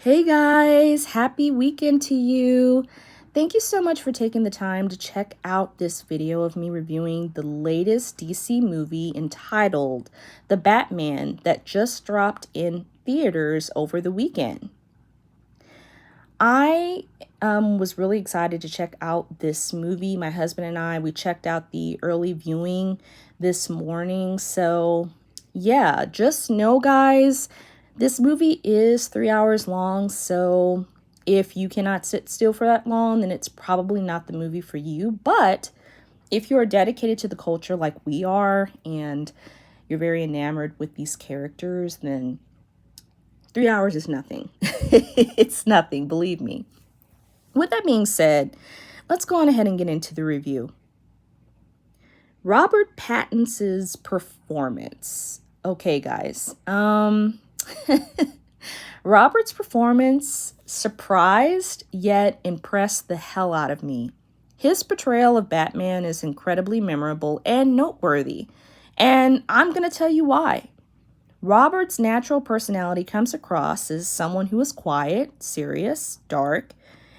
Hey guys, happy weekend to you. Thank you so much for taking the time to check out this video of me reviewing the latest DC movie entitled The Batman that just dropped in theaters over the weekend. I was really excited to check out this movie. My husband and we checked out the early viewing this morning. So, yeah, just know, guys, this movie is 3 hours long. So, if you cannot sit still for that long, then it's probably not the movie for you. But if you are dedicated to the culture like we are and you're very enamored with these characters, then 3 hours is nothing. It's nothing, believe me. With that being said, let's go on ahead and get into the review. Robert Pattinson's performance. Okay, guys. Robert's performance surprised yet impressed the hell out of me. His portrayal of Batman is incredibly memorable and noteworthy, and I'm going to tell you why. Robert's natural personality comes across as someone who is quiet, serious, dark,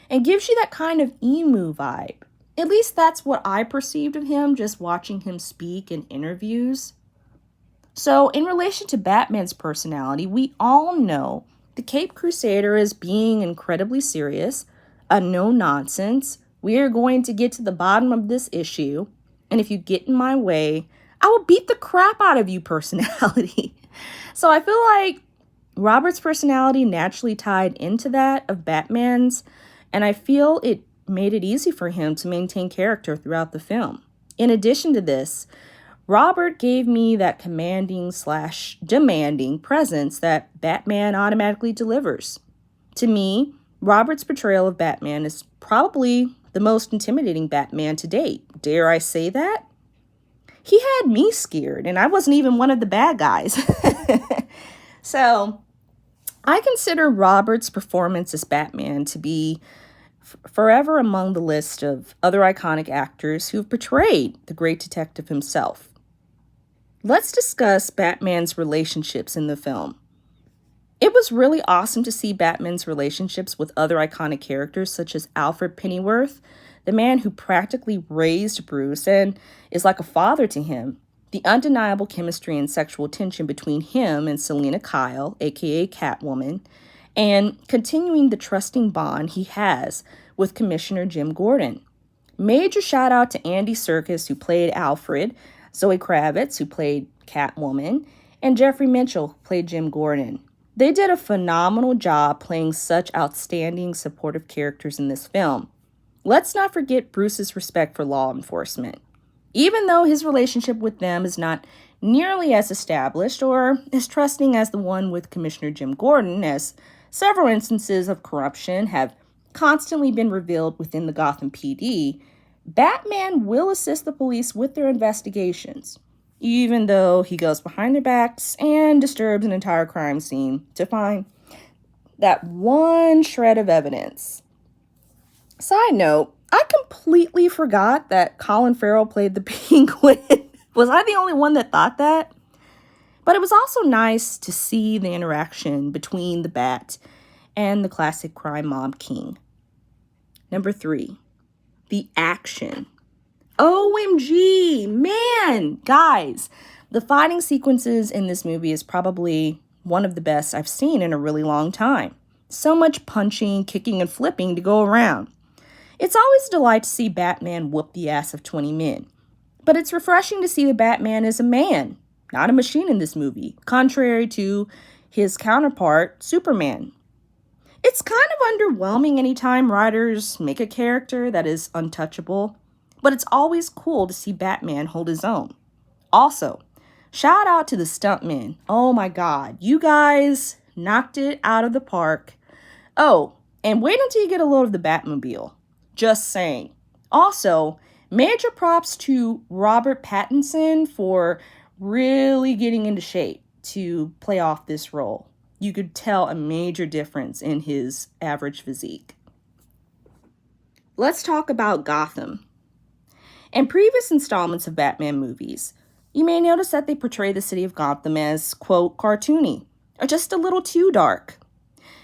and gives you that kind of emu vibe. At least that's what I perceived of him just watching him speak in interviews. So, in relation to Batman's personality, we all know the Cape Crusader is being incredibly serious, a no-nonsense. We are going to get to the bottom of this issue, and if you get in my way, I will beat the crap out of you personality. So I feel like Robert's personality naturally tied into that of Batman's, and I feel it made it easy for him to maintain character throughout the film. In addition to this, Robert gave me that commanding/demanding presence that Batman automatically delivers. To me, Robert's portrayal of Batman is probably the most intimidating Batman to date. Dare I say that? He had me scared, and I wasn't even one of the bad guys. So, I consider Robert's performance as Batman to be forever among the list of other iconic actors who've portrayed the great detective himself. Let's discuss Batman's relationships in the film. It was really awesome to see Batman's relationships with other iconic characters such as Alfred Pennyworth, the man who practically raised Bruce and is like a father to him. The undeniable chemistry and sexual tension between him and Selina Kyle, aka Catwoman, and continuing the trusting bond he has with Commissioner Jim Gordon. Major shout out to Andy Serkis, who played Alfred, Zoe Kravitz, who played Catwoman, and Jeffrey Mitchell, who played Jim Gordon. They did a phenomenal job playing such outstanding supportive characters in this film. Let's not forget Bruce's respect for law enforcement. Even though his relationship with them is not nearly as established or as trusting as the one with Commissioner Jim Gordon, as several instances of corruption have constantly been revealed within the Gotham PD, Batman will assist the police with their investigations, even though he goes behind their backs and disturbs an entire crime scene to find that one shred of evidence. Side note, I completely forgot that Colin Farrell played the Penguin. Was I the only one that thought that? But it was also nice to see the interaction between the Bat and the classic crime mob king. Number 3, the action. OMG, man, guys, the fighting sequences in this movie is probably one of the best I've seen in a really long time. So much punching, kicking, and flipping to go around. It's always a delight to see Batman whoop the ass of 20 men. But it's refreshing to see the Batman as a man, not a machine in this movie, contrary to his counterpart, Superman. It's kind of underwhelming anytime writers make a character that is untouchable, but it's always cool to see Batman hold his own. Also, shout out to the stuntmen. Oh my God, you guys knocked it out of the park. Oh, and wait until you get a load of the Batmobile. Just saying. Also, major props to Robert Pattinson for really getting into shape to play off this role. You could tell a major difference in his average physique. Let's talk about Gotham. In previous installments of Batman movies, you may notice that they portray the city of Gotham as, quote, cartoony, or just a little too dark.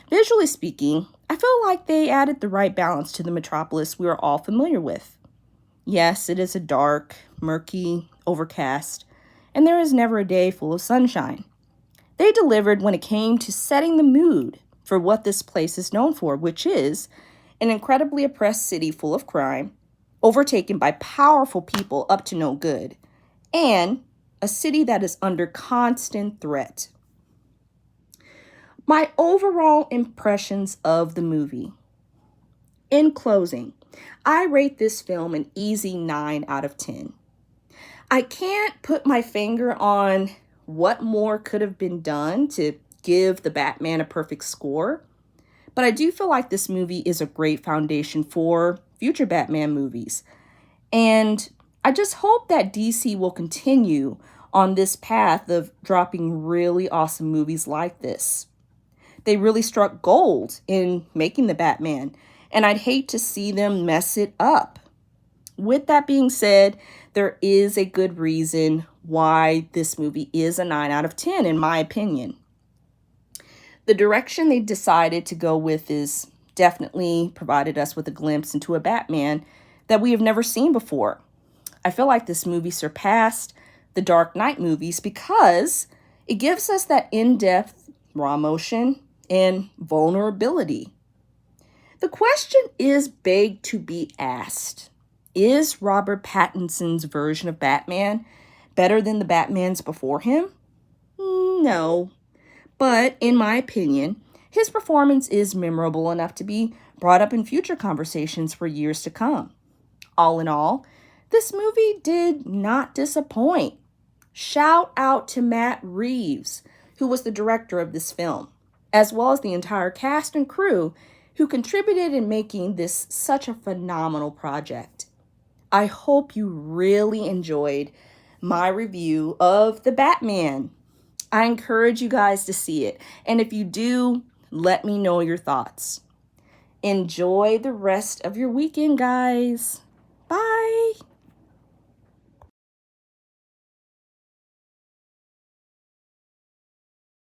Visually speaking, I feel like they added the right balance to the metropolis we are all familiar with. Yes, it is a dark, murky, overcast, and there is never a day full of sunshine. They delivered when it came to setting the mood for what this place is known for, which is an incredibly oppressed city full of crime, overtaken by powerful people up to no good, and a city that is under constant threat. My overall impressions of the movie. In closing, I rate this film an easy 9 out of 10. I can't put my finger on what more could have been done to give the Batman a perfect score, but I do feel like this movie is a great foundation for future Batman movies. And I just hope that DC will continue on this path of dropping really awesome movies like this. They really struck gold in making the Batman, and I'd hate to see them mess it up. With that being said, there is a good reason why this movie is a 9 out of 10, in my opinion. The direction they decided to go with is definitely provided us with a glimpse into a Batman that we have never seen before. I feel like this movie surpassed the Dark Knight movies because it gives us that in-depth raw emotion and vulnerability. The question is begged to be asked. Is Robert Pattinson's version of Batman better than the Batmans before him? No. But in my opinion, his performance is memorable enough to be brought up in future conversations for years to come. All in all, this movie did not disappoint. Shout out to Matt Reeves, who was the director of this film, as well as the entire cast and crew who contributed in making this such a phenomenal project. I hope you really enjoyed my review of The Batman. I encourage you guys to see it, and if you do, let me know your thoughts. Enjoy the rest of your weekend, guys. Bye.